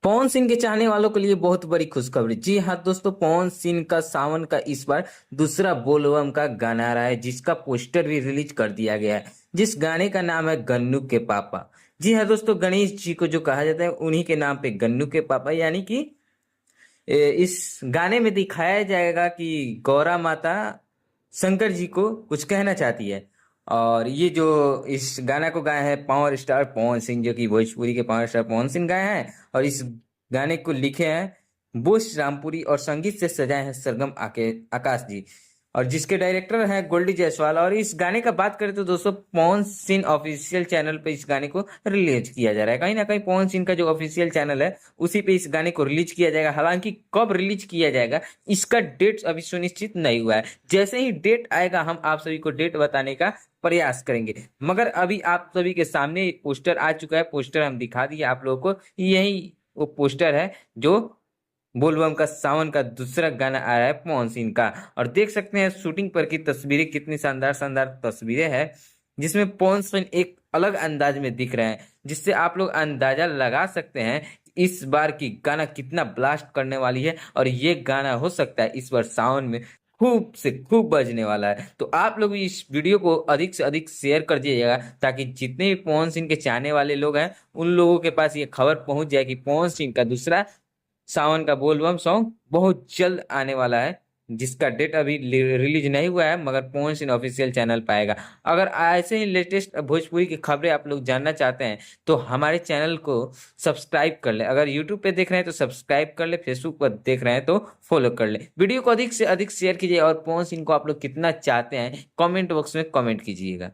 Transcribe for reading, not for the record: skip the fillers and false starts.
पवन सिंह के चाहने वालों के लिए बहुत बड़ी खुशखबरी। जी हाँ दोस्तों, पवन सिंह का सावन का इस बार दूसरा बोलबम का गाना आ रहा है, जिसका पोस्टर भी रिलीज कर दिया गया है। जिस गाने का नाम है गन्नू के पापा। जी हाँ दोस्तों, गणेश जी को जो कहा जाता है उन्हीं के नाम पे गन्नू के पापा, यानी कि इस गाने में दिखाया जाएगा कि गौरा माता शंकर जी को कुछ कहना चाहती है। और ये जो इस गाना को गाए हैं पावर स्टार पवन सिंह, जो कि भोजपुरी के पावर स्टार पवन सिंह गाए हैं। और इस गाने को लिखे हैं बोस रामपुरी और संगीत से सजाए हैं सरगम आकाश जी, और जिसके डायरेक्टर हैं गोल्डी जायसवाल। और इस गाने का बात करें तो दोस्तों, पवन सिंह ऑफिशियल चैनल पे इस गाने को रिलीज किया जा रहा है। कहीं ना कहीं पवन सिंह का जो ऑफिशियल चैनल है उसी पे इस गाने को रिलीज किया जाएगा। हालांकि कब रिलीज किया जाएगा इसका डेट अभी सुनिश्चित नहीं हुआ है। जैसे ही डेट आएगा हम आप सभी को डेट बताने का प्रयास करेंगे। मगर अभी आप सभी के सामने पोस्टर आ चुका है, पोस्टर हम दिखा दिए आप लोगों को। यही वो पोस्टर है जो बोलबम का सावन का दूसरा गाना आ रहा है पवन सिंह का। और देख सकते हैं शूटिंग पर की तस्वीरें, कितनी शानदार शानदार तस्वीरें हैं, जिसमें पवन सिंह एक अलग अंदाज में दिख रहे हैं, जिससे आप लोग अंदाजा लगा सकते हैं इस बार की गाना कितना ब्लास्ट करने वाली है। और ये गाना हो सकता है इस बार सावन में खूब से खूब बजने वाला है। तो आप लोग भी इस वीडियो को अधिक से अधिक शेयर कर दीजिएगा, ताकि जितने भी पवन सिंह के चाहने वाले लोग हैं उन लोगों के पास ये खबर पहुंच जाए कि पवन सिंह का दूसरा सावन का बोलबम सॉन्ग बहुत जल्द आने वाला है, जिसका डेट अभी रिलीज नहीं हुआ है, मगर पवन सिंह ऑफिशियल चैनल पाएगा। अगर ऐसे ही लेटेस्ट भोजपुरी की खबरें आप लोग जानना चाहते हैं तो हमारे चैनल को सब्सक्राइब कर ले। अगर यूट्यूब पे देख रहे हैं तो सब्सक्राइब कर ले, फेसबुक पर देख रहे हैं तो फॉलो कर ले। वीडियो को अधिक से अधिक शेयर कीजिए और पवन सिंह को आप लोग कितना चाहते हैं कॉमेंट बॉक्स में कॉमेंट कीजिएगा।